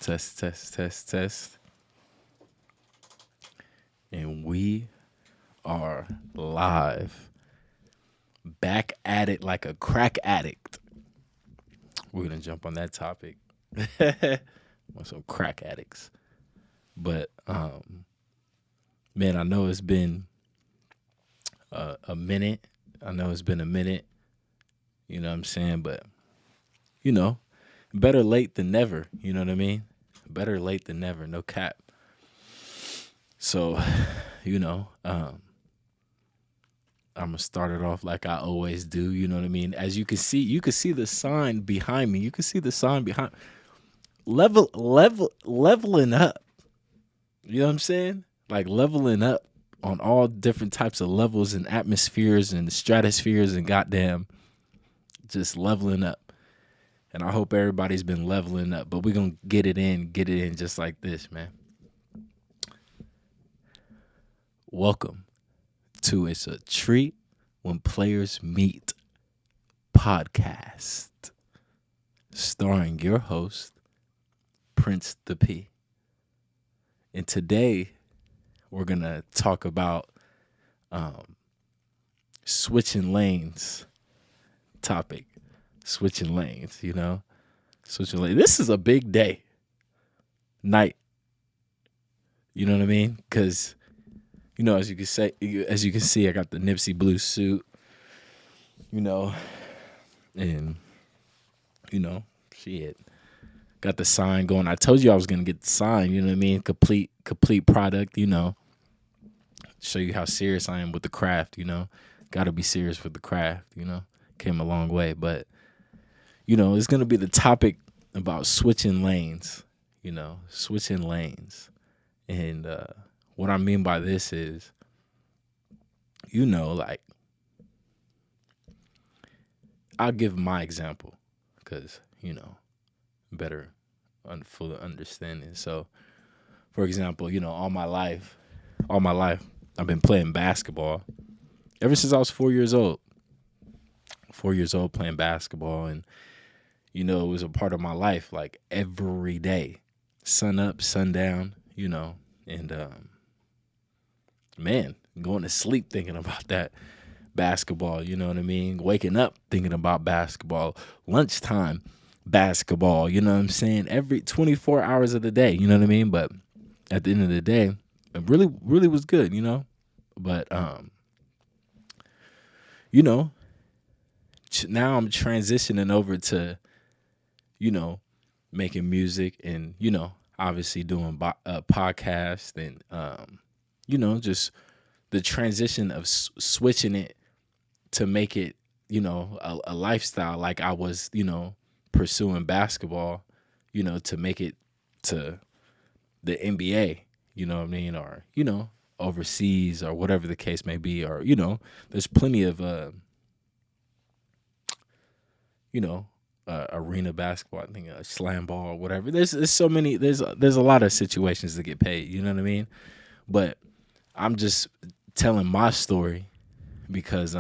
Test, test, test, test. And we are live. Back at it like a crack addict. We're going to jump on that topic. Want some crack addicts. But, man, I know it's been a minute. I know it's been a minute. You know what I'm saying? But, you know, better late than never. You know what I mean? Better late than never. No cap. So, you know, I'm gonna start it off like I always do. You know what I mean? As you can see the sign behind me. You can see the sign behind leveling up. You know what I'm saying? Like leveling up on all different types of levels and atmospheres and stratospheres and goddamn just leveling up. And I hope everybody's been leveling up. But we're gonna get it in just like this, man. Welcome to It's a Treat When Players Meet podcast, starring your host, Prince the P. And today we're going to talk about switching lanes topic. Switching lanes, you know? Switching lanes. This is a big day. Night. You know what I mean? Because you know, as you can see, I got the Nipsey blue suit, you know, and you know, shit, got the sign going. I told you I was gonna get the sign. You know what I mean? Complete product. You know, show you how serious I am with the craft. You know, got to be serious with the craft. You know, came a long way, but you know, it's gonna be the topic about switching lanes. You know, switching lanes, and what I mean by this is, you know, like, I'll give my example because, you know, better full understanding. So, for example, you know, all my life, I've been playing basketball ever since I was 4 years old. 4 years old playing basketball. And, you know, it was a part of my life, like every day, sun up, sun down, you know, and, man, going to sleep thinking about that basketball, you know what I mean? Waking up thinking about basketball, lunchtime basketball, you know what I'm saying? Every 24 hours of the day, you know what I mean? But at the end of the day, it really was good, you know? But you know, now I'm transitioning over to, you know, making music and, you know, obviously doing a podcast and you know, just the transition of switching it to make it, you know, a lifestyle like I was, you know, pursuing basketball, you know, to make it to the NBA, you know what I mean? Or, you know, overseas or whatever the case may be. Or, you know, there's plenty of, you know, arena basketball, I think slam ball or whatever. There's so many, there's a lot of situations to get paid, you know what I mean? But I'm just telling my story because,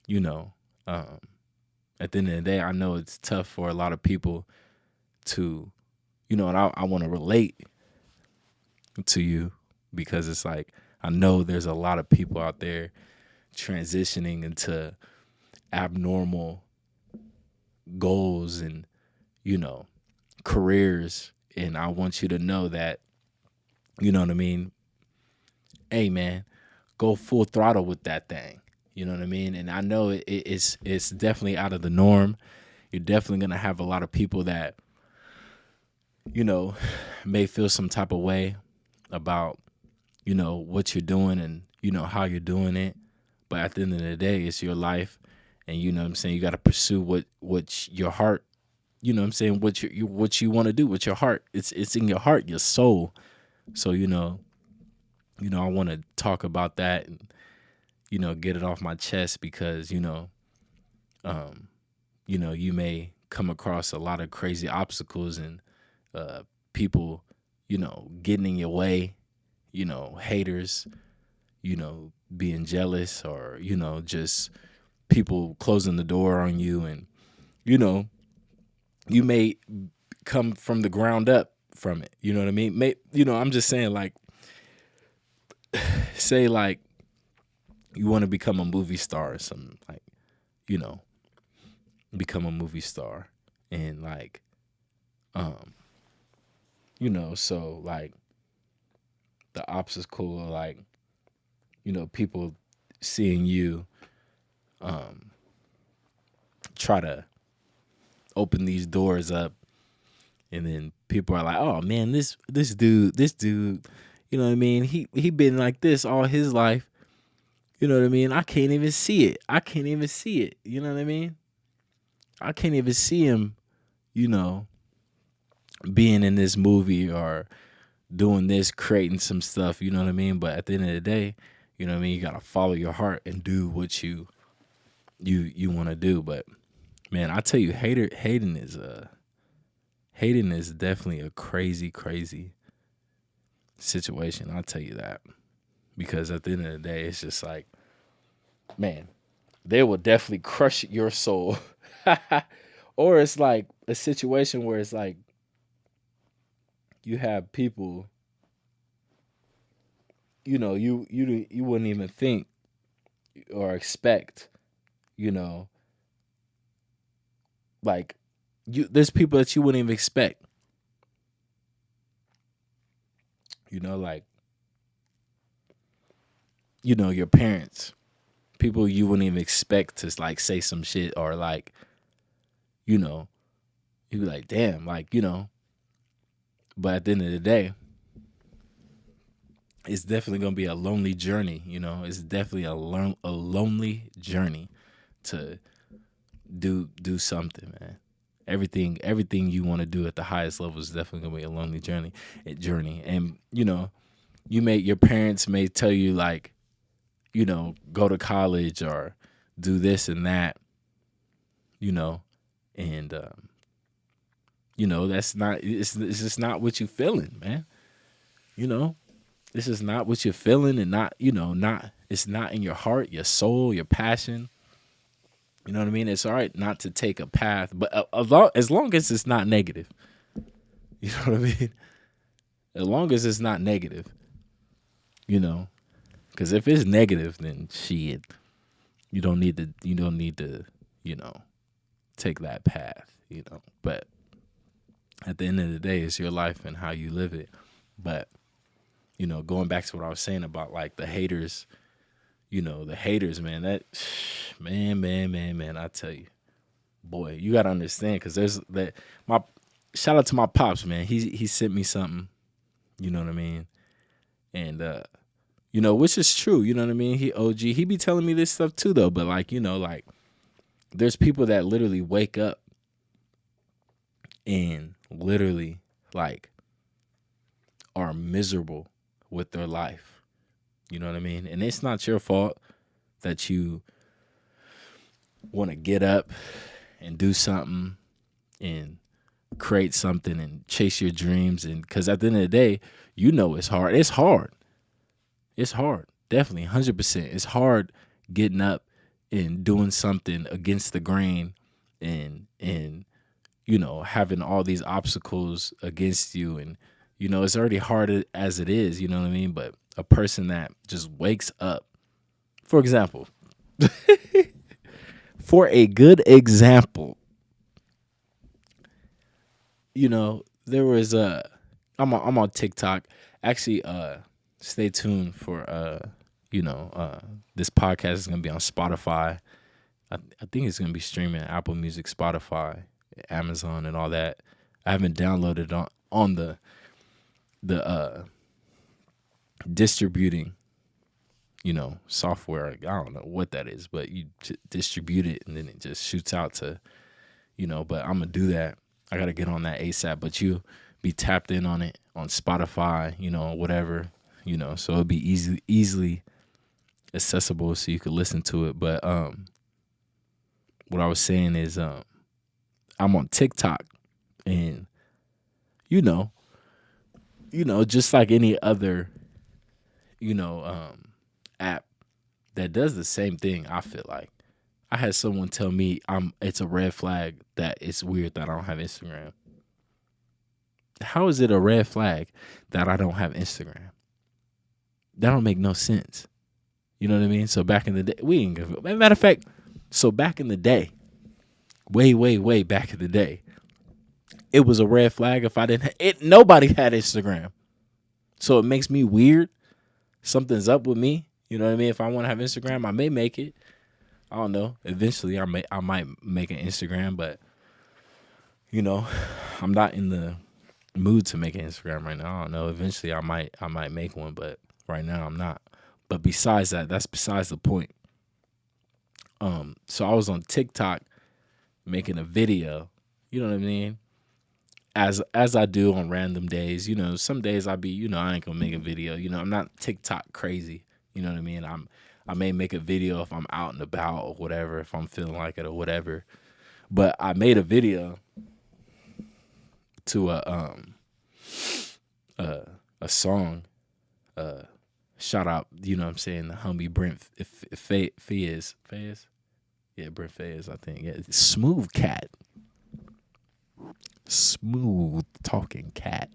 you know, at the end of the day, I know it's tough for a lot of people to, you know, and I want to relate to you because it's like, I know there's a lot of people out there transitioning into abnormal goals and, you know, careers. And I want you to know that, you know what I mean? Hey, man, go full throttle with that thing. You know what I mean? And I know it's definitely out of the norm. You're definitely going to have a lot of people that, you know, may feel some type of way about, you know, what you're doing and, you know, how you're doing it. But at the end of the day, it's your life. And, you know what I'm saying? You got to pursue what your heart, you know what I'm saying? What you want to do with your heart. It's in your heart, your soul. So, you know, I want to talk about that and, you know, get it off my chest because, you know, you may come across a lot of crazy obstacles and people, you know, getting in your way, you know, haters, you know, being jealous or, you know, just people closing the door on you. And, you know, you may come from the ground up from it. You know what I mean? I'm just saying, like, say like you want to become a movie star or something, like, you know, become a movie star, and like, um, so like the obstacle, like, people seeing you um try to open these doors up, and then people are like, oh man, this dude, you know what I mean, he been like this all his life, you know what I mean, I can't even see it, you know what I mean, I can't even see him, you know being in this movie or doing this, creating some stuff, you know what I mean, but at the end of the day, you know what I mean, you got to follow your heart and do what you want to do. But man, I tell you, hating is definitely a crazy, crazy situation. I'll tell you that. Because at the end of the day, it's just like, man, they will definitely crush your soul. Or it's like a situation where it's like you have people, you wouldn't even think or expect, you know, like there's people that you wouldn't even expect, like, your parents, people you wouldn't even expect to like say some shit, or like, you know, you be like, damn, like, but at the end of the day, it's definitely gonna be a lonely journey, it's definitely a lonely journey to do something, man. Everything you want to do at the highest level is definitely gonna be a lonely journey. And your parents may tell you like, go to college or do this and that, and that's not, it's just not what you're feeling, man. This is not what you're feeling, and not, it's not in your heart, your soul, your passion. You know what I mean? It's all right not to take a path, but as long as it's not negative. You know what I mean? As long as it's not negative, because if it's negative, then shit, you don't need to, take that path, But at the end of the day, it's your life and how you live it. But, going back to what I was saying about like the haters, man, that, man, I tell you, boy, you got to understand, because there's that, shout out to my pops, man. He sent me something, you know what I mean? And, which is true, you know what I mean? He OG, he be telling me this stuff too, though. But like, like, there's people that literally wake up and literally like are miserable with their life. You know what I mean? And it's not your fault that you want to get up and do something and create something and chase your dreams. And because at the end of the day, it's hard. It's hard. It's hard. Definitely 100%. It's hard getting up and doing something against the grain, and having all these obstacles against you. And, it's already hard as it is, you know what I mean? But a person that just wakes up, for example, for a good example, there was I'm on TikTok. Actually, stay tuned for this podcast is gonna be on Spotify. I think it's gonna be streaming Apple Music, Spotify, Amazon, and all that. I haven't downloaded on the distributing, software. I don't know what that is, but you distribute it and then it just shoots out to, but I'm gonna do that. I gotta get on that ASAP. But you be tapped in on it on Spotify, whatever, so it'll be easily accessible so you could listen to it. But what I was saying is I'm on TikTok, and just like any other app that does the same thing, I feel like. I had someone tell me it's a red flag that it's weird that I don't have Instagram. How is it a red flag that I don't have Instagram? That don't make no sense. You know what I mean? So back in the day, we ain't give a matter of fact. So back in the day, way back in the day, it was a red flag if I didn't. It nobody had Instagram, so it makes me weird. Something's up with me. You know what I mean? If I want to have Instagram, I may make it. I don't know. Eventually, I might make an Instagram, but you know, I'm not in the mood to make an Instagram right now. I don't know. Eventually, I might make one, but right now I'm not. But besides that, that's besides the point. So I was on TikTok making a video. You know what I mean? As I do on random days. You know, some days I be, I ain't gonna make a video. You know, I'm not TikTok crazy. You know what I mean? I may make a video if I'm out and about or whatever, if I'm feeling like it or whatever. But I made a video to a song. Shout out, you know what I'm saying, the homie Brent Fayez. Fayez? Yeah, Brent Fayez, I think. Yeah, Smooth Cat. Smooth talking cat.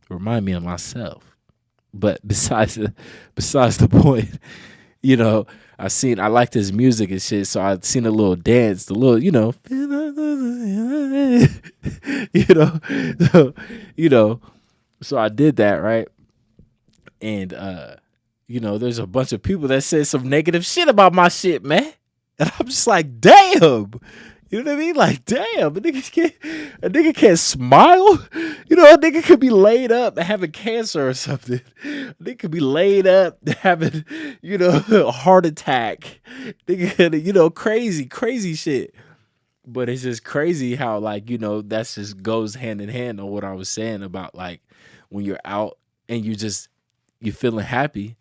Remind me of myself. But besides the point, I liked his music and shit, so I'd seen a little dance, the little, you know, so, so I did that, right? And there's a bunch of people that said some negative shit about my shit, man. And I'm just like, damn. You know what I mean? Like, damn, a nigga can't smile. A nigga could be laid up having cancer or something. A nigga could be laid up having, a heart attack. Nigga, crazy shit. But it's just crazy how, like, that's just goes hand in hand on what I was saying about, like, when you're out and you're feeling happy,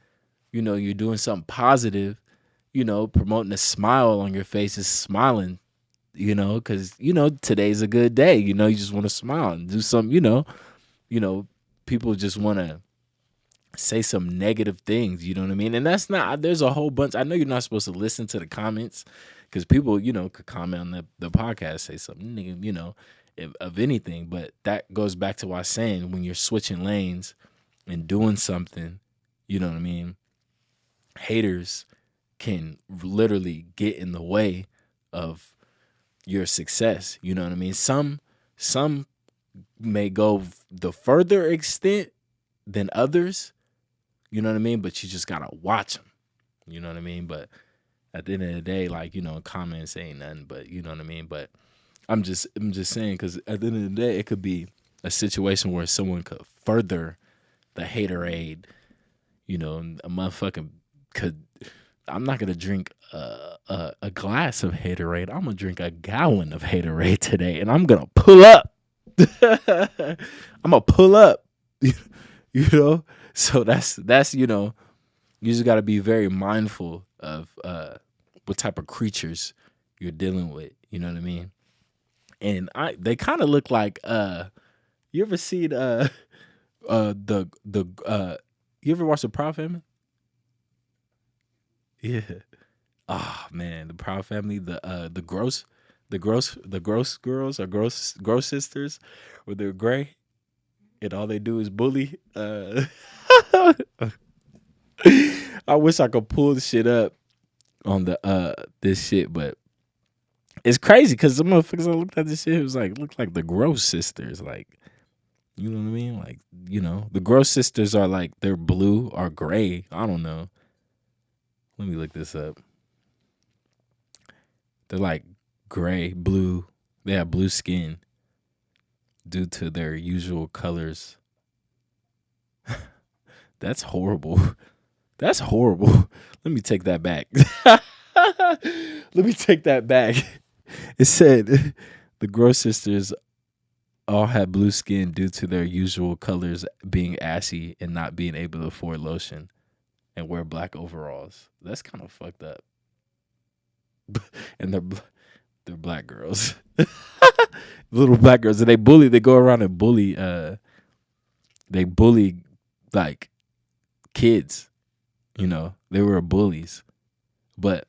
you're doing something positive, promoting a smile on your face is smiling. Because, today's a good day. You just want to smile and do something, people just want to say some negative things, you know what I mean? And there's a whole bunch. I know you're not supposed to listen to the comments because people, could comment on the podcast, say something, of anything. But that goes back to what I was saying, when you're switching lanes and doing something, you know what I mean? Haters can literally get in the way of your success. You know what I mean? Some may go the further extent than others. You know what I mean? But you just gotta watch them. You know what I mean? But at the end of the day, like, comments ain't nothing. But you know what I mean? But I'm just saying, because at the end of the day, it could be a situation where someone could further the haterade. A motherfucking could. I'm not gonna drink a glass of haterade. I'm gonna drink a gallon of haterade today, and I'm gonna pull up. I'm gonna pull up. So that's you just gotta be very mindful of what type of creatures you're dealing with. You know what I mean? And they kind of look like you ever seen you ever watch the Proud Family? Yeah. Oh man, the Proud Family, the gross girls or gross sisters, where they're gray and all they do is bully. I wish I could pull the shit up on this shit, but it's crazy because the motherfuckers I looked at this shit, it was like looked like the gross sisters, like, you know what I mean? Like, the gross sisters are like, they're blue or gray. I don't know. Let me look this up. They're like gray, blue. They have blue skin due to their usual colors. That's horrible. That's horrible. Let me take that back. Let me take that back. It said the Gross sisters all had blue skin due to their usual colors being ashy and not being able to afford lotion and wear black overalls. That's kind of fucked up. And they're black girls. Little black girls. And they go around and bully they bully like kids. They were bullies. But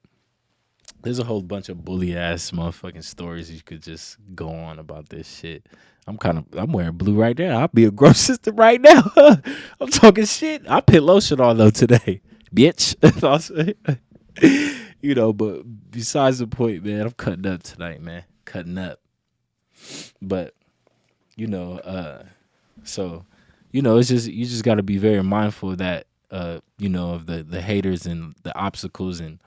There's a whole bunch of bully ass motherfucking stories you could just go on about this shit. I'm wearing blue right now. I'll be a grown sister right now. I'm talking shit. I put lotion on though today, bitch. But besides the point, man, I'm cutting up tonight, man. Cutting up. But you know, so it's just you just got to be very mindful of that, of the haters and the obstacles and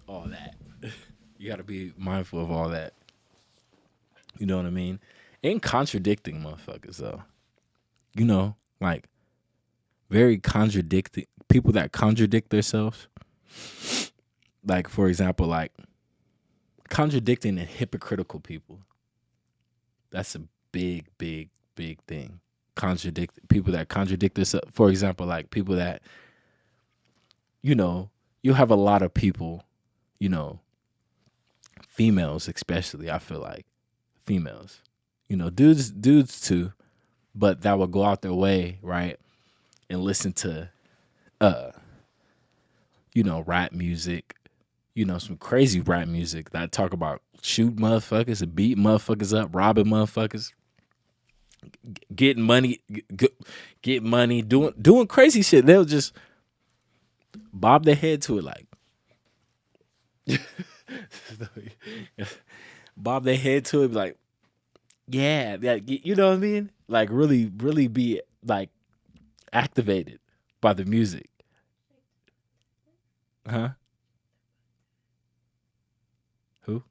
all that. You got to be mindful of all that. You know what I mean? And contradicting motherfuckers though. Like very contradicting people that contradict themselves. Like for example, like contradicting and hypocritical people. That's a big, big, big thing. Contradict people that contradict themselves. For example, like people that you have a lot of people, you know, females especially. I feel like females, dudes too, but that will go out their way, right, and listen to, uh, rap music, some crazy rap music that talk about shoot motherfuckers and beat motherfuckers up, robbing motherfuckers, getting money, get money, doing crazy shit. They'll just bob their head to it like bob their head to it like, yeah, you know what I mean? Like really, really be like activated by the music, huh? Who?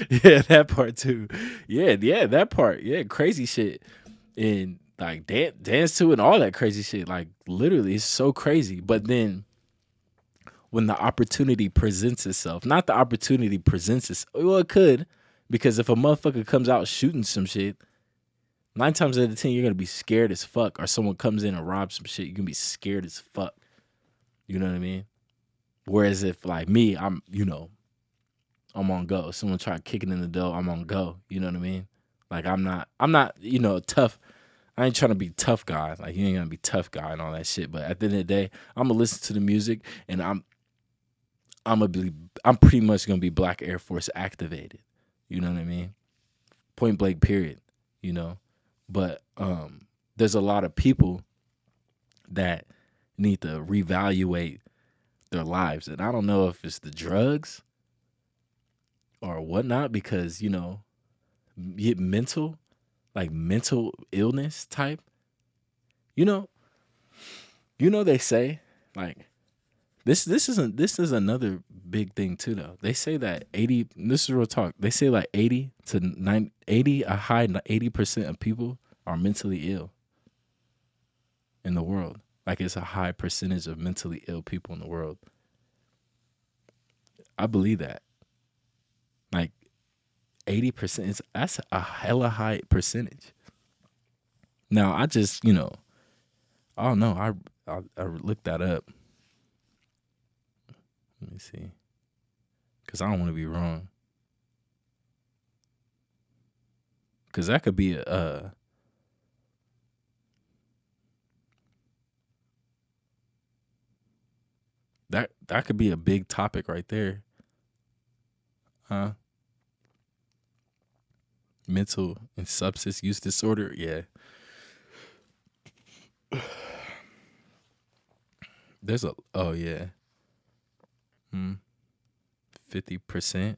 Yeah, that part too. Yeah, that part. Yeah, crazy shit and like dance to it and all that crazy shit. Like literally, it's so crazy. But then when the opportunity presents itself, not the opportunity presents itself. Well, it could, because if a motherfucker comes out shooting some shit, 9 times out of 10 you're gonna be scared as fuck. Or someone comes in and robs some shit, you're gonna be scared as fuck. You know what I mean? Whereas if like me, I'm on go. Someone try kicking in the door, I'm on go. You know what I mean? Like I'm not, tough. I ain't trying to be tough guy. Like you ain't gonna be tough guy and all that shit. But at the end of the day, I'm gonna listen to the music and I'm pretty much gonna be Black Air Force activated. You know what I mean? Point blank period. You know? But there's a lot of people that need to reevaluate their lives. And I don't know if it's the drugs or whatnot, because mental, like mental illness type, you know they say like this is another big thing too though. They say that 80, this is real talk, they say like 80 to 9 80, a high 80% of people are mentally ill in the world. Like it's a high percentage of mentally ill people in the world. I believe that. Like 80% is, that's a hella high percentage. Now I just, I don't know. I looked that up. Let me see, because I don't want to be wrong. Because that could be that could be a big topic right there, huh? Mental and substance use disorder. Yeah, there's a, oh yeah, 50%.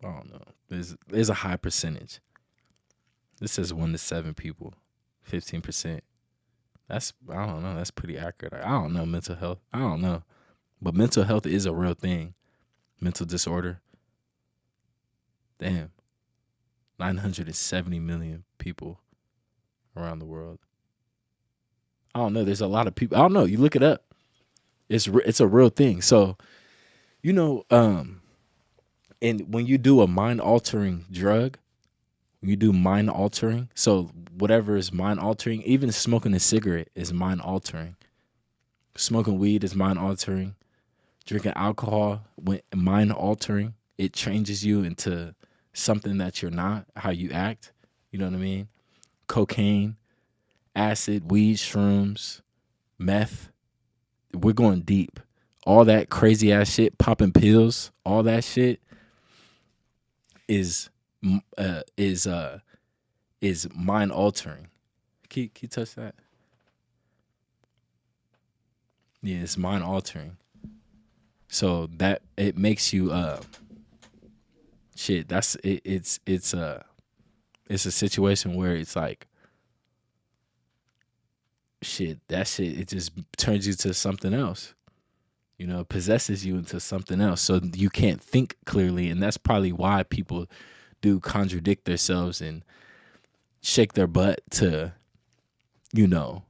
I don't know. There's a high percentage. This says 1 to 7 people, 15%. That's, I don't know. That's pretty accurate. I don't know mental health. I don't know, but mental health is a real thing. Mental disorder. Damn, 970 million people around the world. I don't know. There's a lot of people. I don't know. You look it up. It's a real thing. So you know, and when you do a mind altering drug, you do mind altering. So whatever is mind altering, even smoking a cigarette is mind altering. Smoking weed is mind altering. Drinking alcohol, when mind altering, it changes you into something that you're not, how you act. You know what I mean? Cocaine, acid, weed, shrooms, meth. We're going deep. All that crazy ass shit, popping pills, all that shit is uh is uh is mind altering. Can you touch that? Yeah, it's mind altering. So that it makes you shit. That's it. It's a situation where it's like shit. That shit. It just turns you to something else. You know, possesses you into something else. So you can't think clearly, and that's probably why people do contradict themselves and shake their butt to, you know,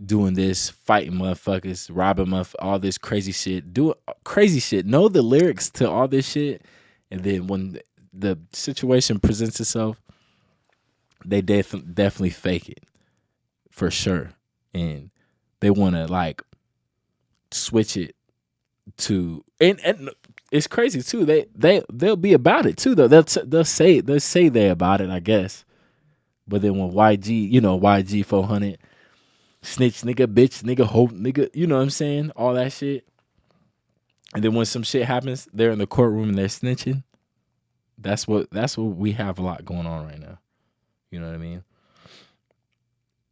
doing this, fighting motherfuckers, robbing all this crazy shit, do crazy shit, know the lyrics to all this shit, and then when the situation presents itself, they definitely fake it for sure, and they want to like switch it to and it's crazy too. They'll be about it too though. They'll say they about it, I guess. But then when YG 400 snitch nigga, bitch nigga, hope nigga, you know what I'm saying? All that shit. And then when some shit happens, they're in the courtroom and they're snitching. That's what we have a lot going on right now. You know what I mean?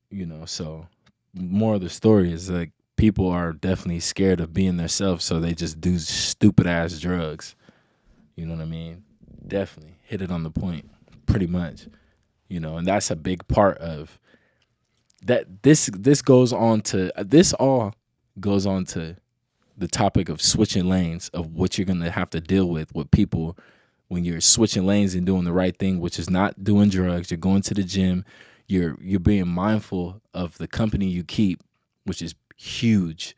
You know, so more of the story is like people are definitely scared of being themselves, so they just do stupid ass drugs. You know what I mean? Definitely hit it on the point, pretty much. You know, and that's a big part of that. This all goes on to the topic of switching lanes, of what you're gonna have to deal with people when you're switching lanes and doing the right thing, which is not doing drugs. You're going to the gym. You're being mindful of the company you keep, which is huge.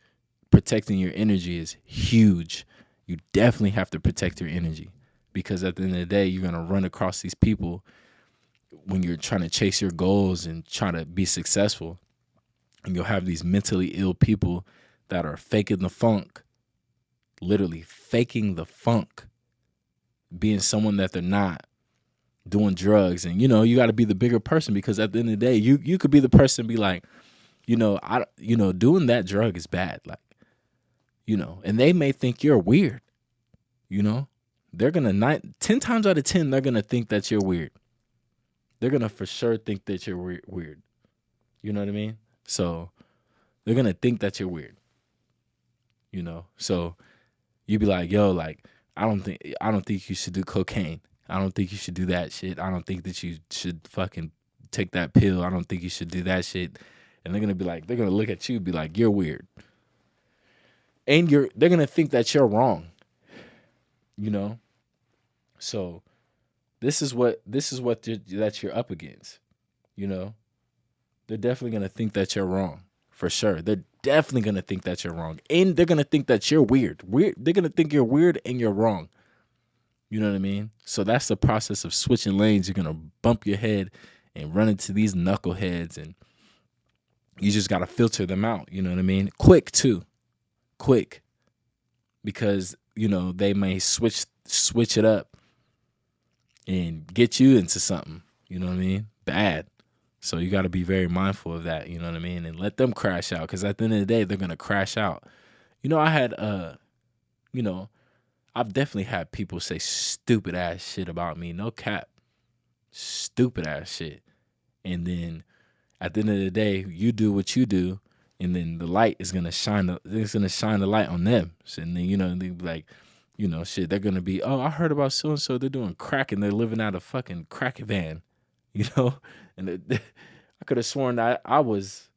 Protecting your energy is huge. You definitely have to protect your energy, because at the end of the day, you're gonna run across these people when you're trying to chase your goals and trying to be successful, and you'll have these mentally ill people that are faking the funk, literally faking the funk, being someone that they're not, doing drugs. And you got to be the bigger person, because at the end of the day, you could be the person be like, doing that drug is bad, like, and they may think you're weird. They're gonna 10 times out of 10 they're gonna think that you're weird. They're gonna for sure think that you're weird. You know what I mean? So they're gonna think that you're weird. So you be like, yo, like, I don't think you should do cocaine. I don't think you should do that shit. I don't think that you should fucking take that pill. I don't think you should do that shit. And they're gonna look at you and be like, you're weird. And they're gonna think that you're wrong. So this is what that you're up against. They're definitely gonna think that you're wrong, for sure. They're definitely gonna think that you're wrong, and they're gonna think that you're weird. They're gonna think you're weird and you're wrong. You know what I mean? So that's the process of switching lanes. You're gonna bump your head and run into these knuckleheads, and you just gotta filter them out. You know what I mean? Quick too, quick, because they may switch it up and get you into something. You know what I mean? Bad. So you got to be very mindful of that. You know what I mean? And let them crash out, because at the end of the day, they're gonna crash out. I had I've definitely had people say stupid ass shit about me. No cap. Stupid ass shit. And then at the end of the day, you do what you do, and then the light is gonna shine the light on them. So, and then they be like, shit, they're gonna be, oh, I heard about so and so, they're doing crack and they're living out of fucking crack van. And I could have sworn that I was,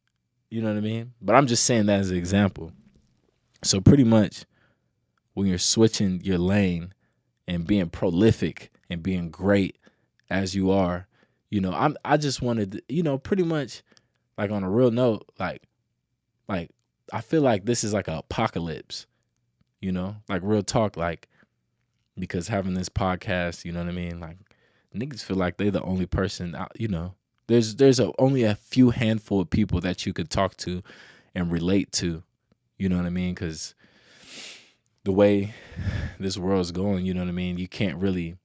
you know what I mean? But I'm just saying that as an example. So pretty much, when you're switching your lane and being prolific and being great as you are, I just wanted to, pretty much, like, on a real note, like I feel like this is like an apocalypse, like real talk, like, because having this podcast, you know what I mean? Like, niggas feel like they're the only person, there's only a few handful of people that you could talk to and relate to, you know what I mean? Because the way this world's going, you know what I mean? You can't really,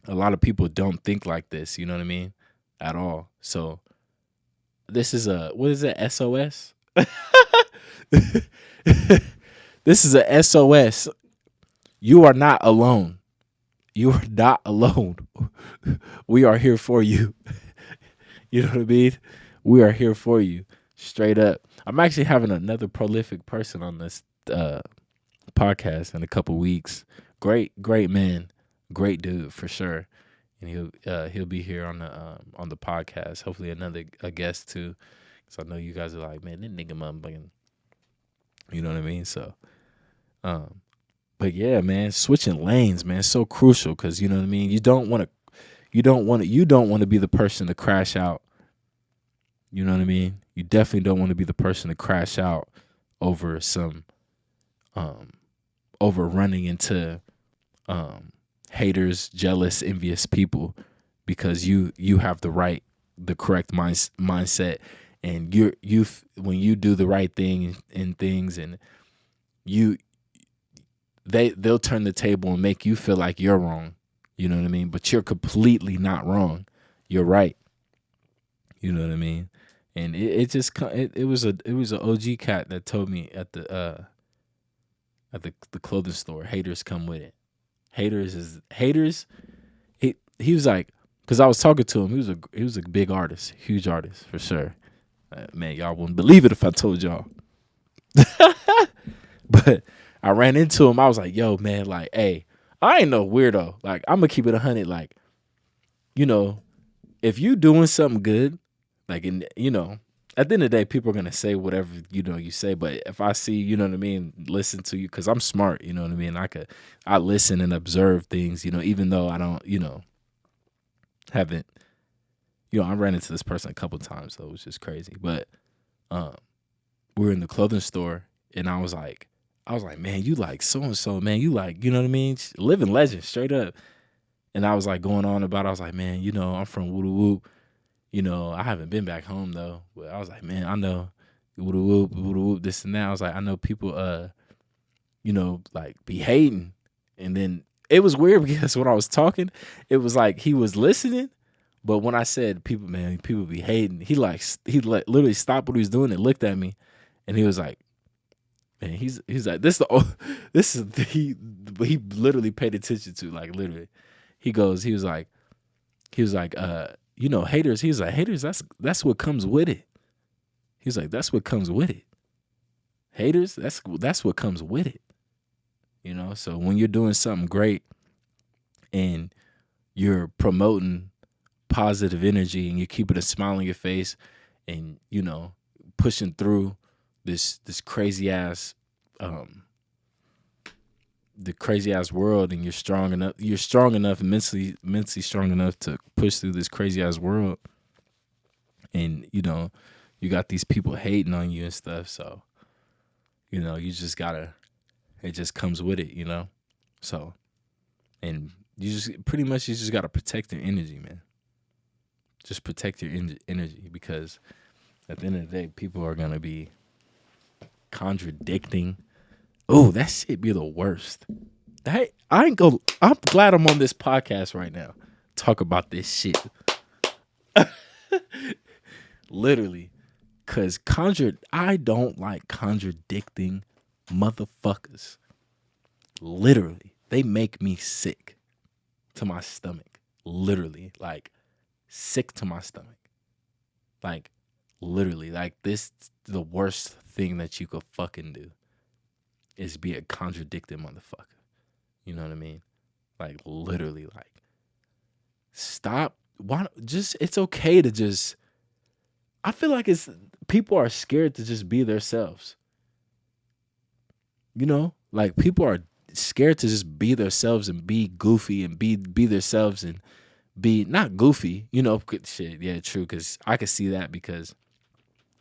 a lot of people don't think like this, you know what I mean? at all. So this is a, what is it, SOS? This is a SOS. You are not alone. You are not alone. We are here for you. You know what I mean? We are here for you. Straight up. I'm actually having another prolific person on this podcast in a couple weeks. Great man. Great dude for sure. And he'll be here on the podcast. Hopefully a guest too. So I know you guys are like, man, that nigga motherfucking, you know what I mean? So but yeah, man, switching lanes, man, so crucial, because you know what I mean. You don't want to be the person to crash out. You know what I mean. You definitely don't want to be the person to crash out over some, over running into, haters, jealous, envious people, because you have the correct mindset, and when you do the right thing in things, and they'll turn the table and make you feel like you're wrong. You know what I mean? But you're completely not wrong. You're right. You know what I mean? And it was an OG cat that told me at the clothing store, haters come with it. Haters. He was like, because I was talking to him. He was a big artist, huge artist for sure. Man, y'all wouldn't believe it if I told y'all. But I ran into him. I was like, yo, man, like, hey, I ain't no weirdo. Like, I'm gonna keep it 100. Like, you know, if you doing something good, like, at the end of the day, people are gonna say whatever you say. But if I see, you know what I mean, listen to you, because I'm smart, you know what I mean. I listen and observe things, even though I don't, haven't, I ran into this person a couple times, so it was just crazy. But we were in the clothing store, and I was like, man, you like so and so, man, you like, you know what I mean, living legend, straight up. And I was like going on about, I was like, man, I'm from Woo Whoop. I haven't been back home though. But I was like, man, I know Woo Whoop, this and that. I was like, I know people, like be hating. And then it was weird because when I was talking, it was like he was listening. But when I said people be hating, he literally stopped what he was doing and looked at me, and he was like, man, he's like, he literally paid attention to, like, literally. He was like, haters. He was like, haters, that's what comes with it. He's like, that's what comes with it. Haters, that's what comes with it. So when you're doing something great and you're promoting positive energy and you're keeping a smile on your face and, pushing through this crazy ass, the crazy ass world, and you're strong enough, mentally strong enough to push through this crazy ass world, and you got these people hating on you and stuff, so you just gotta, it just comes with it, so, and you just gotta protect your energy, man. Just protect your energy, because at the end of the day, people are gonna be contradicting. Oh, that shit be the worst. I'm glad I'm on this podcast right now. Talk about this shit. Literally. Cause I don't like contradicting motherfuckers. Literally. They make me sick to my stomach. Literally. Like, sick to my stomach. Like, literally. Like, this, the worst thing that you could fucking do is be a contradicting motherfucker. You know what I mean? Like, literally, like, stop. Why? Just, it's okay to just, I feel like people are scared to just be themselves. Like, people are scared to just be themselves and be goofy and be themselves and be not goofy, shit. Yeah, true. Cause I could see that, because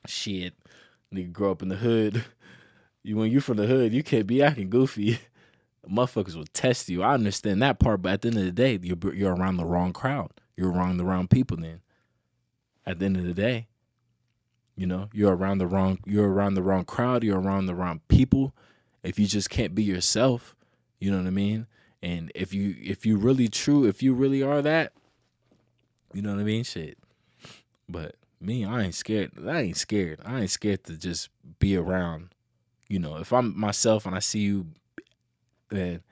shit, nigga grow up in the hood. When you're from the hood, you can't be acting goofy. Motherfuckers will test you. I understand that part, but at the end of the day, you're around the wrong crowd. You're around the wrong people. Then, at the end of the day, you're around the wrong crowd. You're around the wrong people. If you just can't be yourself, you know what I mean. And if you really are that, you know what I mean. Shit, But me, I ain't scared. I ain't scared. I ain't scared to just be around. If I'm myself and I see you, then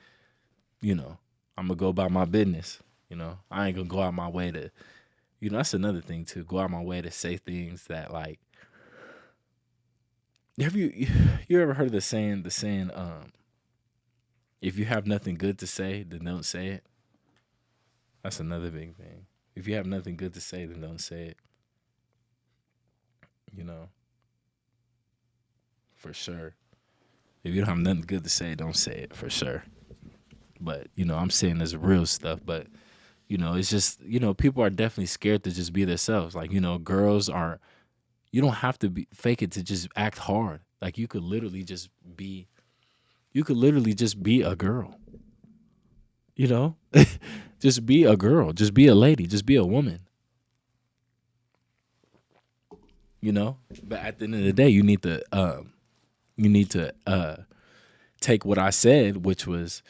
I'm gonna go about my business. I ain't gonna go out my way to. That's another thing too. Go out my way to say things that like. Have you ever heard of the saying if you have nothing good to say, then don't say it. That's another big thing. If you have nothing good to say, then don't say it. You know, for sure. If you don't have nothing good to say, don't say it for sure. But I'm saying this real stuff. But it's just people are definitely scared to just be themselves. Like girls are. You don't have to be fake it to just act hard. Like you could literally just be. You could literally just be a girl. You know, just be a girl. Just be a lady. Just be a woman. But at the end of the day, you need to take what I said, which was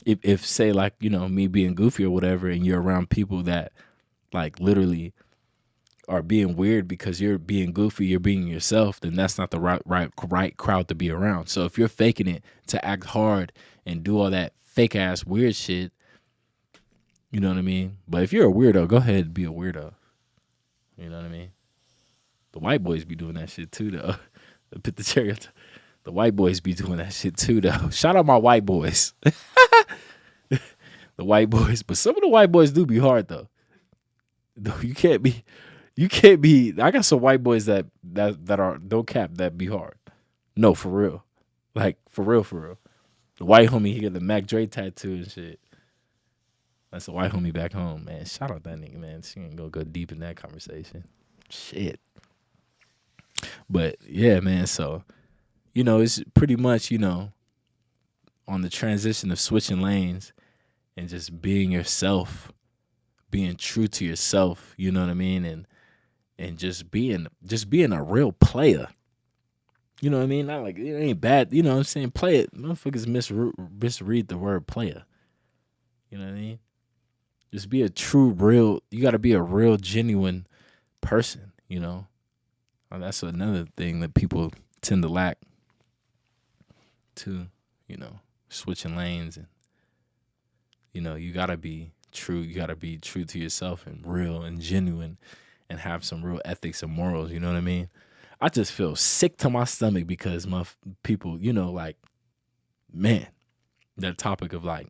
if say like me being goofy or whatever, and you're around people that like literally are being weird because you're being goofy, you're being yourself, then that's not the right crowd to be around. So if you're faking it to act hard and do all that fake ass weird shit, you know what I mean? But if you're a weirdo, go ahead and be a weirdo. You know what I mean? The white boys be doing that shit too, though. Put the cherry. The white boys be doing that shit too, though. Shout out my white boys. The white boys, but some of the white boys do be hard though. No, you can't be. I got some white boys that are no cap that be hard. No, for real, like for real, for real. The white homie, he got the Mac Dre tattoo and shit. That's a white homie back home, man. Shout out that nigga, man. She ain't gonna go deep in that conversation. Shit. But yeah, man. So it's pretty much on the transition of switching lanes and just being yourself, being true to yourself. You know what I mean, and just being a real player. You know what I mean? Not like it ain't bad. You know what I'm saying? Play it. Motherfuckers misread the word player. You know what I mean? Just be a true, real. You got to be a real, genuine person. And that's another thing that people tend to lack. To switching lanes, and you gotta be true. You gotta be true to yourself and real and genuine, and have some real ethics and morals. You know what I mean? I just feel sick to my stomach because my people, like, man, that topic of like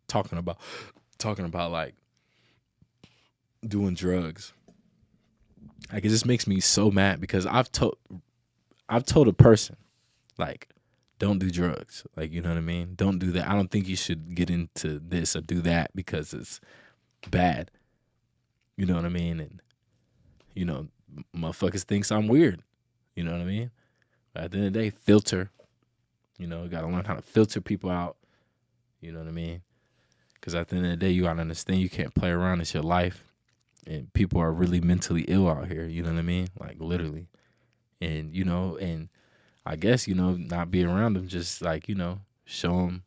talking about like doing drugs. Like it just makes me so mad because I've told a person like don't do drugs. Like you know what I mean? Don't do that. I don't think you should get into this or do that because it's bad. You know what I mean? And you know, motherfuckers thinks I'm weird. You know what I mean? But at the end of the day, filter. Gotta learn how to filter people out. You know what I mean? Because at the end of the day, you gotta understand you can't play around. It's your life. And people are really mentally ill out here. You know what I mean? Like literally. And, and I guess, not being around them, just like, show them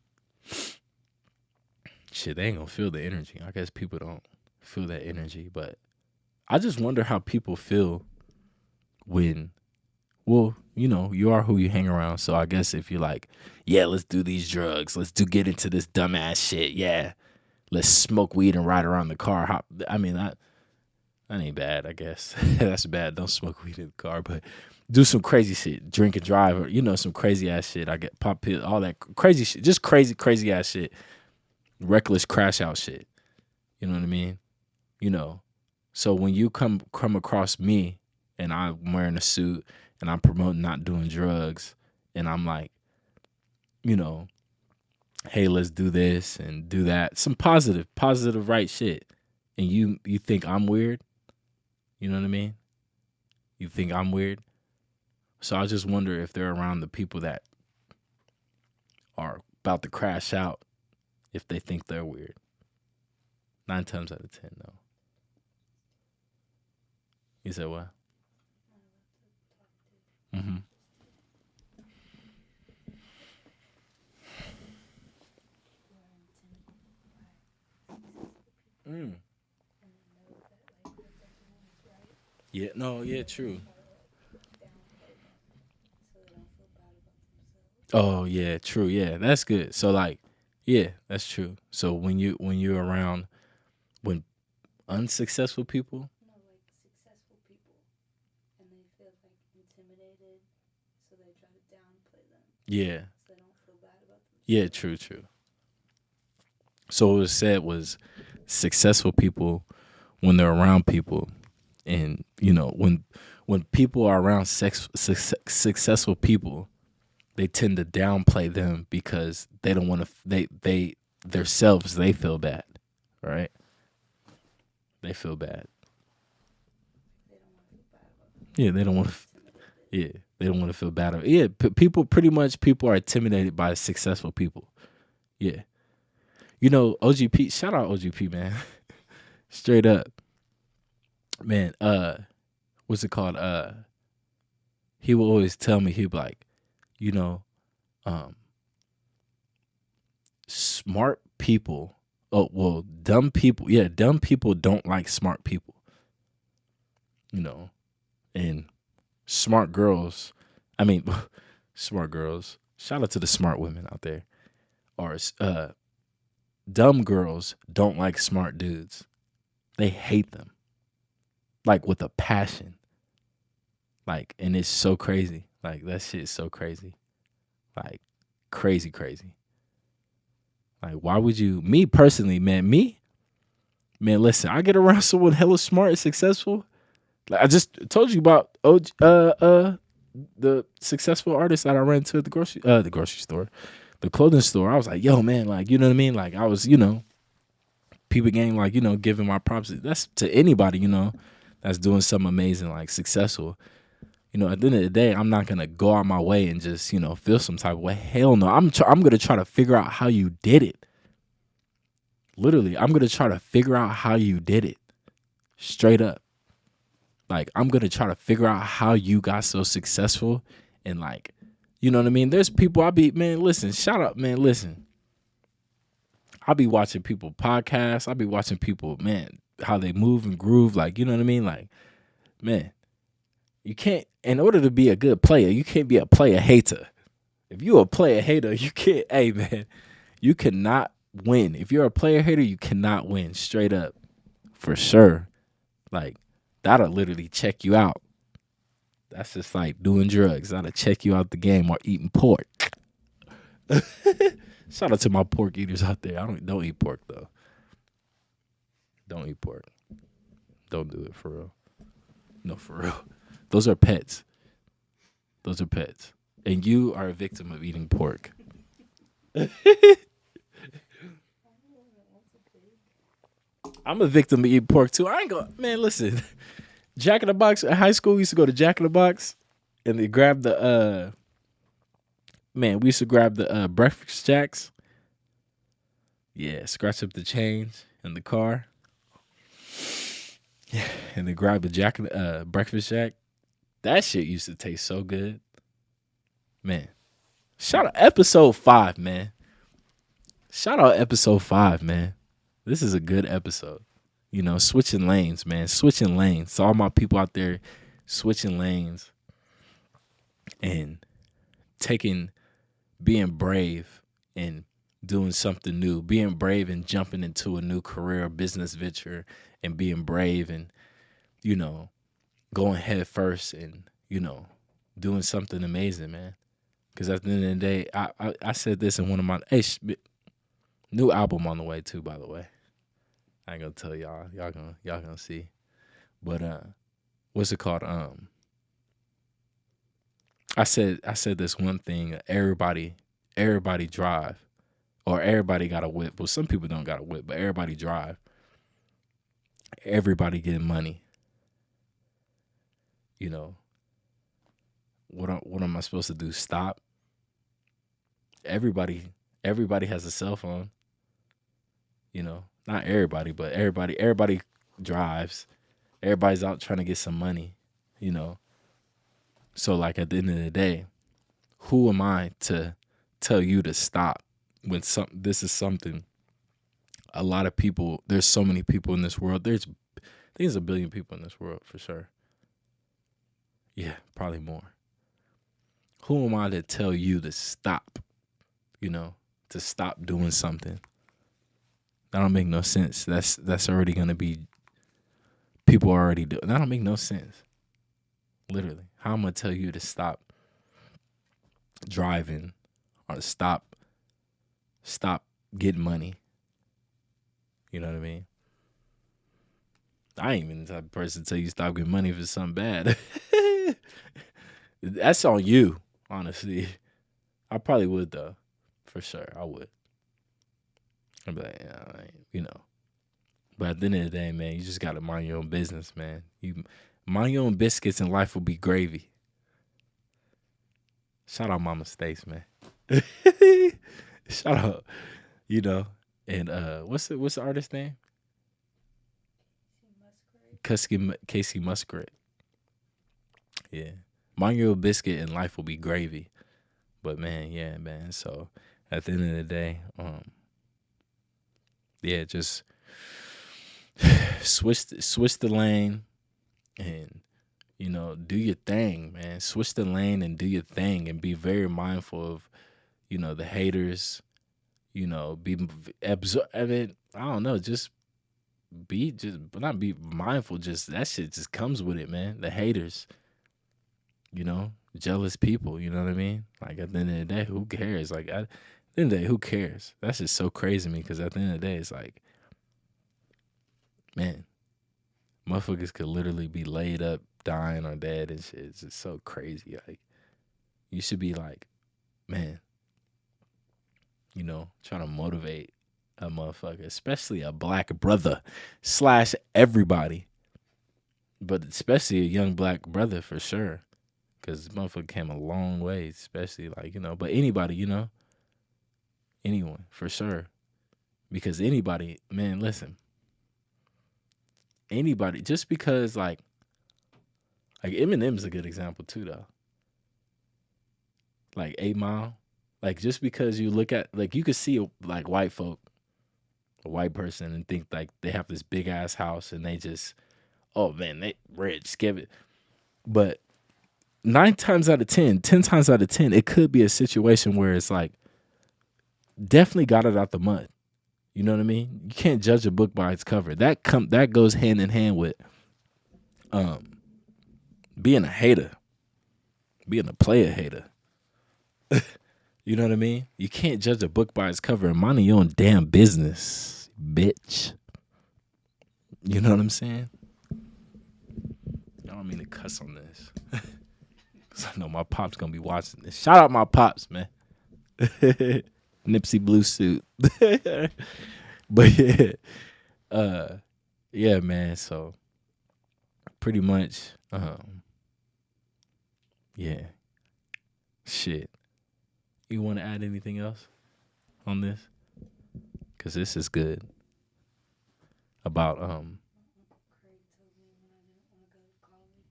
shit. They ain't gonna feel the energy. I guess people don't feel that energy. But I just wonder how people feel when, well, you are who you hang around. So I guess if you're like, yeah, let's do these drugs. Get into this dumbass shit. Yeah. Let's smoke weed and ride around the car. I mean, that ain't bad, I guess. That's bad. Don't smoke weed in the car, but do some crazy shit. Drink and drive, or some crazy ass shit. I get pop pills, all that crazy shit. Just crazy ass shit. Reckless crash out shit. You know what I mean? So when you come across me and I'm wearing a suit and I'm promoting not doing drugs, and I'm like, hey, let's do this and do that. Some positive right shit. And you think I'm weird? You know what I mean? You think I'm weird? So I just wonder if they're around the people that are about to crash out, if they think they're weird. 9 times out of 10, though. You said what? Mm-hmm. Mm. Yeah, no, yeah, true. Oh yeah, true. Yeah, that's good. So like, yeah, that's true. So when you're around when unsuccessful people, yeah, yeah, true, true. So what was said was successful people when they're around people, and when people are around successful people, they tend to downplay them because they don't want to. They themselves they feel bad, right? They feel bad. Yeah, they don't want to. Yeah, they don't want to feel bad. Yeah, people pretty much people are intimidated by successful people. Yeah, OGP. Shout out OGP, man. Straight up, man. What's it called? He will always tell me he'd be like, you know, um, smart people. Oh well, dumb people. Yeah, dumb people don't like smart people. You know, and smart girls. I mean, smart girls. Shout out to the smart women out there. Or dumb girls don't like smart dudes. They hate them like with a passion. Like, and it's so crazy. Like that shit is so crazy. Like crazy, crazy. Like, why would you? Me personally, man. Listen, I get around someone hella smart and successful. Like I just told you about the successful artist that I ran into at the grocery store, the clothing store. I was like, yo, man, like you know what I mean? Like I was, people gang, like giving my props. That's to anybody, that's doing something amazing, like successful. At the end of the day, I'm not gonna go out my way and just feel some type of way. Hell no, I'm gonna try to figure out how you did it. Literally, I'm gonna try to figure out how you did it. Straight up. Like I'm gonna try to figure out how you got so successful and like, you know what I mean? There's people man, listen, shout out, man, listen. I'll be watching people podcasts. I'll be watching people, man, how they move and groove. Like, you know what I mean? Like, man, you can't, in order to be a good player, you can't be a player hater. If you're a player hater, you can't, hey, man, you cannot win. If you're a player hater, you cannot win straight up for sure. Like, that'll literally check you out. That's just like doing drugs. That'll check you out the game or eating pork. Shout out to my pork eaters out there. I don't eat pork though. Don't eat pork. Don't do it for real. No, for real. Those are pets. Those are pets. And you are a victim of eating pork. I'm a victim of eating pork too. I ain't gonna, man, listen. Jack in the Box at high school, we used to go to Jack in the Box and they grab the we used to grab the breakfast jacks. Yeah, scratch up the change in the car. Yeah, and then grab the breakfast jack. That shit used to taste so good. Man. Shout out episode 5, man. Shout out episode 5, man. This is a good episode. Switching lanes, man. Switching lanes. So all my people out there switching lanes and being brave and doing something new, being brave and jumping into a new career, business venture, and being brave and, going head first and, doing something amazing, man. Because at the end of the day, I said this in one of my new album on the way too, by the way. I ain't gonna tell y'all. Y'all gonna see. But what's it called? I said this one thing. Everybody drive, or everybody got a whip. Well, some people don't got a whip, but everybody drive. Everybody getting money. What am I supposed to do? Stop? Everybody has a cell phone. Not everybody, but everybody drives. Everybody's out trying to get some money. So like at the end of the day, who am I to tell you to stop when this is something A lot of people, there's so many people in this world. I think there's a billion people in this world for sure. Yeah, probably more. Who am I to tell you to stop, to stop doing something? That don't make no sense. That's already gonna be people already do. That don't make no sense. Literally, how am I gonna tell you to stop driving or stop getting money? You know what I mean? I ain't even the type of person to tell you stop getting money if it's something bad. That's on you, honestly. I probably would though, for sure. I would. I'd be like, yeah, But at the end of the day, man, you just gotta mind your own business, man. You mind your own biscuits, and life will be gravy. Shout out Mama Stace, man. Shout out, you know. And what's the artist name? Casey Musgrave. Yeah. Mind your own biscuit, and life will be gravy. But man, yeah, man. So at the end of the day, yeah, just switch the lane and do your thing, man. Switch the lane and do your thing, and be very mindful of the haters. Be absorb. I mean, I don't know, just not be mindful. Just that shit just comes with it, man. The haters, jealous people. You know what I mean? Like at the end of the day, who cares? Like at the end of the day, who cares? That's just so crazy to me, because at the end of the day, it's like, man, motherfuckers could literally be laid up, dying or dead and shit. It's just so crazy. Like, you should be like, man, trying to motivate a motherfucker, especially a black brother / everybody, but especially a young black brother for sure, because this motherfucker came a long way, especially like, but anybody, anyone for sure, because anybody, man, listen, anybody, just because like Eminem's a good example too, though. Like 8 Mile, like just because you look at, like, you could see like white folk, a white person, and think like they have this big ass house and they just, oh man, they rich, give it. But 9 times out of 10, 10 times out of 10, it could be a situation where it's like definitely got it out the mud. You know what I mean? You can't judge a book by its cover. That goes hand in hand with being a hater, being a player hater. You know what I mean? You can't judge a book by its cover and mind your own damn business, bitch. You know what I'm saying? I don't mean to cuss on this. Cause I know my pop's gonna be watching this. Shout out my pops, man. Nipsey Blue Suit. But yeah, man. So pretty much, yeah. Shit. You want to add anything else on this? Cause this is good. About Craig told me when I didn't want to go to college.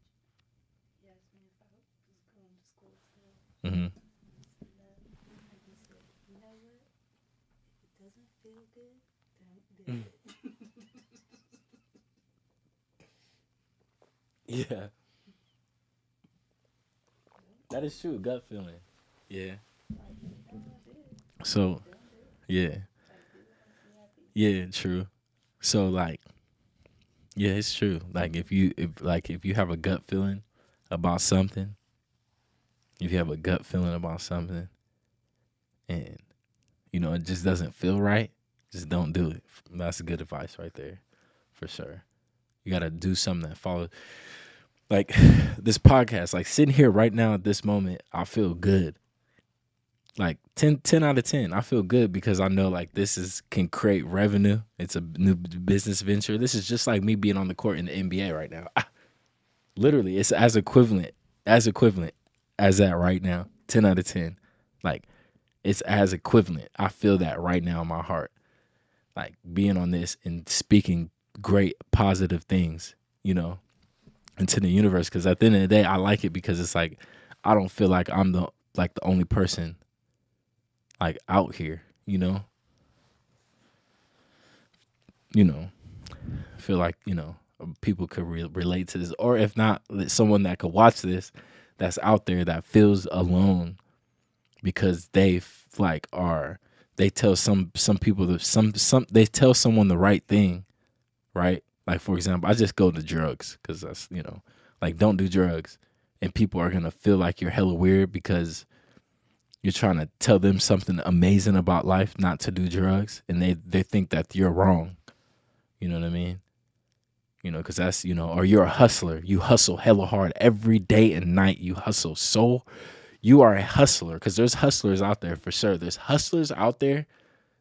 He asked me if I was going to school still. Mm-hmm. I said no. And he said, you know what? If it doesn't feel good, don't do it. Yeah. That is true. Gut feeling. Yeah. Like, you don't want to do it. So Don't do it. yeah. Like, do what makes you happy. Yeah, true. So like, yeah, it's true. Like if you have a gut feeling about something, and it just doesn't feel right, just don't do it. That's good advice right there, for sure. You gotta do something that follows. Like this podcast, like sitting here right now at this moment, I feel good. Like 10 out of 10. I feel good because I know like can create revenue. It's a new business venture. This is just like me being on the court in the NBA right now. Literally, it's as equivalent as that right now. 10 out of 10. Like it's as equivalent. I feel that right now in my heart. Like being on this and speaking great positive things, into the universe. Because at the end of the day, I like it because it's like I don't feel like I'm the only person like out here, you know, feel like, people could relate to this, or if not, that someone that could watch this that's out there that feels alone because like are they tell some people that some they tell someone the right thing, right? Like, for example, I just go to drugs because that's, like, don't do drugs, and people are gonna feel like you're hella weird because you're trying to tell them something amazing about life, not to do drugs, and they think that you're wrong. You know what I mean? Because that's, or you're a hustler. You hustle hella hard every day and night. You hustle. So you are a hustler, because there's hustlers out there for sure. There's hustlers out there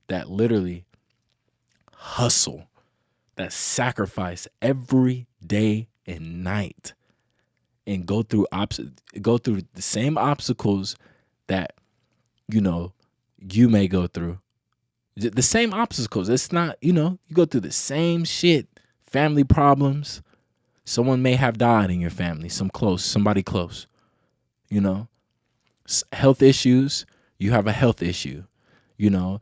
that literally hustle, that sacrifice every day and night and go through the same obstacles that, you know, you may go through. The same obstacles. It's not, you go through the same shit. Family problems. Someone may have died in your family, somebody close, you know. Health issues, you have a health issue, you know.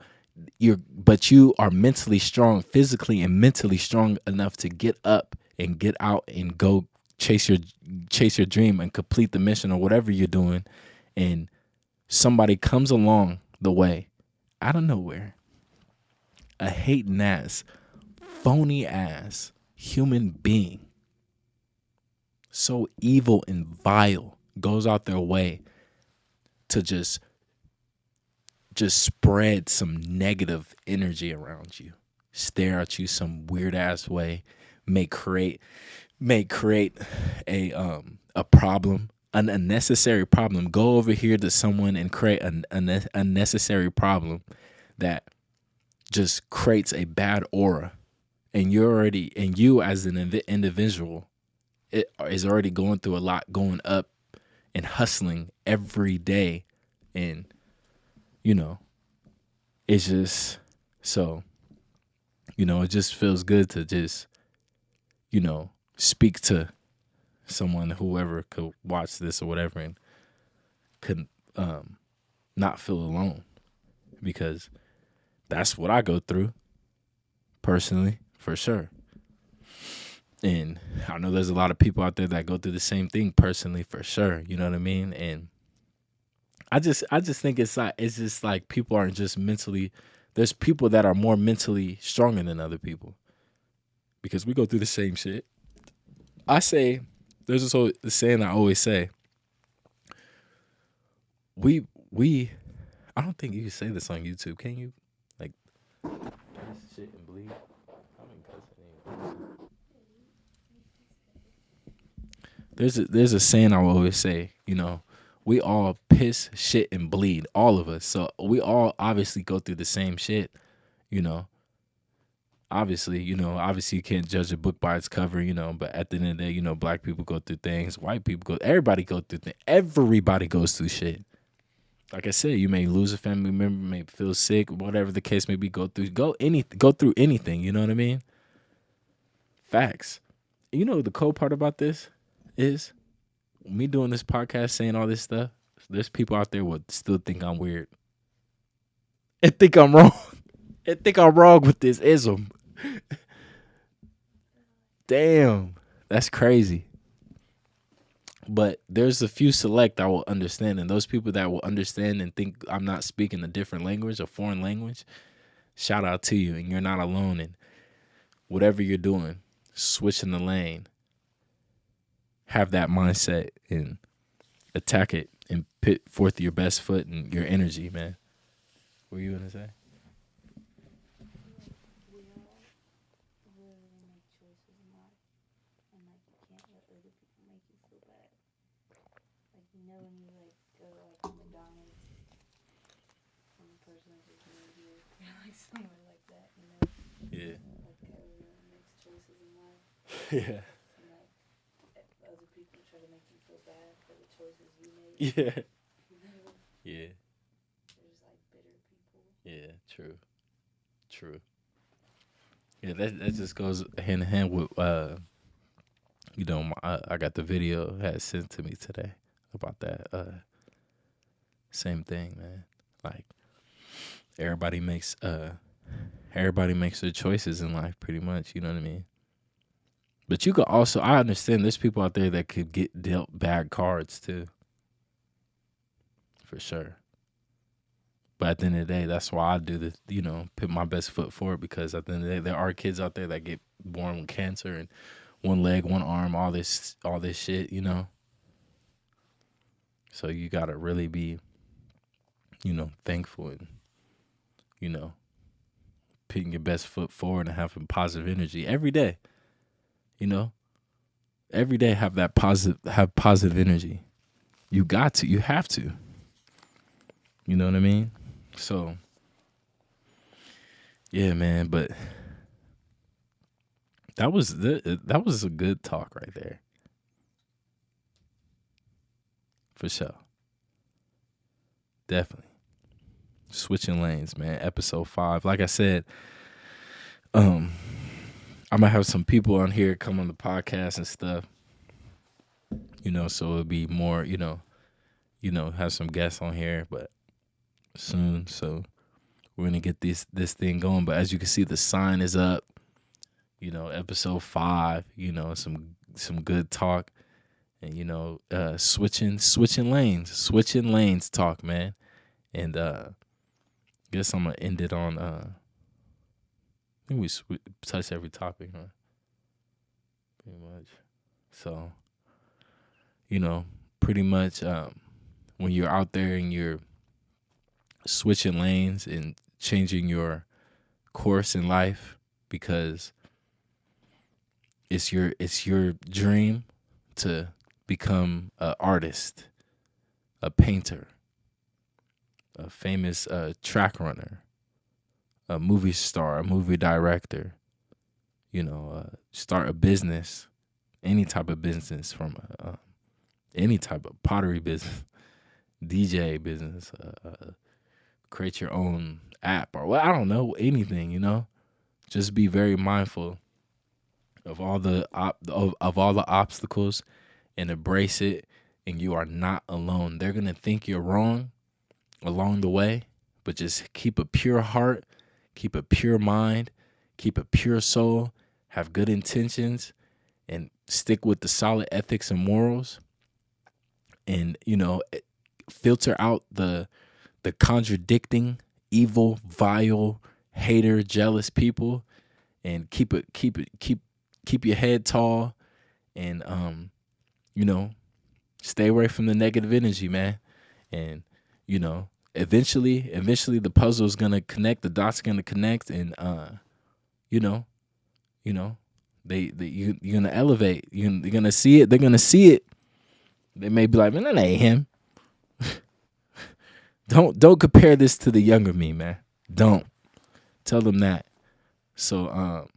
But you are mentally strong, physically and mentally strong enough to get up and get out and go chase your dream and complete the mission or whatever you're doing. And somebody comes along the way out of nowhere, a hating ass, phony ass human being, so evil and vile, goes out their way to just spread some negative energy around you, stare at you some weird ass way, may create a problem, an unnecessary problem. Go over here to someone and create an unnecessary problem that just creates a bad aura, and you as an individual, it is already going through a lot, going up and hustling every day, and it's just so, it just feels good to just, speak to someone, whoever could watch this or whatever, and could not feel alone, because that's what I go through personally, for sure. And I know there's a lot of people out there that go through the same thing personally, for sure. You know what I mean? And I just think it's just like people aren't just mentally. There's people that are more mentally stronger than other people, because we go through the same shit. I say there's this whole the saying I always say. We I don't think you can say this on YouTube, can you? Like, piss, shit, and bleed. I mean, there's a saying I will always say. We all piss, shit, and bleed, all of us. So we all obviously go through the same shit. You know, obviously, obviously you can't judge a book by its cover. But at the end of the day, black people go through things, white people everybody go through things. Everybody goes through shit. Like I said, you may lose a family member, may feel sick, whatever the case may be. Go through anything. You know what I mean? Facts. The cool part about this is me doing this podcast, saying all this stuff. There's people out there would still think I'm weird and think I'm wrong. And think I'm wrong with this ism. Damn, that's crazy. But there's a few select that will understand, and those people that will understand and think I'm not speaking a different language, a foreign language, shout out to you. And you're not alone in whatever you're doing, switching the lane. Have that mindset and attack it and put forth your best foot and your energy, man. What were you gonna say? We all literally make choices in life, and like you can't let other people make you feel bad. Like when you like go like to McDonald's, and the person is just made you, like somewhere like that, Yeah. like everyone makes choices in life, Yeah. and like other people try to make you feel bad for the choices you made. Yeah. They're Yeah. just like bitter people. Yeah. True. Yeah, that just goes hand in hand with I got the video had sent to me today about that same thing, man. Like, everybody makes Everybody makes their choices in life, pretty much. You know what I mean? But you could also, I understand there's people out there that could get dealt bad cards too, for sure. But at the end of the day, that's why I do this, put my best foot forward, because at the end of the day, there are kids out there that get born with cancer and one leg, one arm, all this shit. So you gotta really be, thankful and, you know, putting your best foot forward and having positive energy every day. You know, every day have positive energy. You got to, you have to. You know what I mean? So yeah, man. But that was a good talk right there, for sure. Definitely switching lanes, man. Episode 5. Like I said, um, I might have some people on here come on the podcast and stuff. So it'll be more, have some guests on here, but soon. So we're gonna get this thing going. But as you can see, the sign is up. Episode 5. Some good talk, and switching lanes talk, man. And guess I'm gonna end it on. I think we touched every topic, huh? Pretty much. So, pretty much when you're out there and you're switching lanes and changing your course in life, because it's your dream to become an artist, a painter, a famous track runner, a movie star, a movie director, start a business, any type of business, from any type of pottery business, DJ business, create your own app, or I don't know, anything. Just be very mindful of all the of all the obstacles, and embrace it. And you are not alone. They're gonna think you're wrong along the way, but just keep a pure heart, keep a pure mind, keep a pure soul, have good intentions, and stick with the solid ethics and morals. And filter out the contradicting, evil, vile, hater, jealous people, and keep your head tall, and stay away from the negative energy, man. And eventually the puzzle is gonna connect, the dots are gonna connect, and you know you know you're gonna elevate. You're gonna see it. They're gonna see it. They may be like, man, that ain't him. Don't compare this to the younger me, man. Don't tell them that. So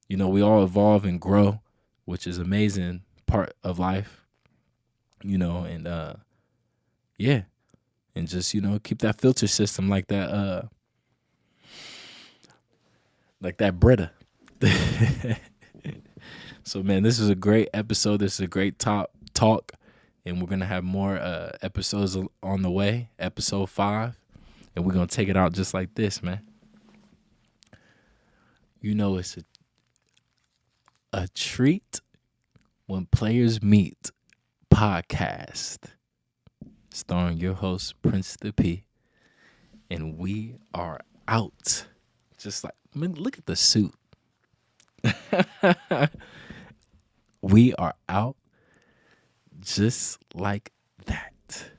we all evolve and grow, which is amazing part of life. And yeah, and just keep that filter system like that Brita. So man, this is a great episode. This is a great talk, and we're gonna have more episodes on the way. Episode 5, and we're gonna take it out just like this, man. It's a treat when players meet podcast, starring your host Prince the P, and we are out. Just like, man, look at the suit. We are out just like that.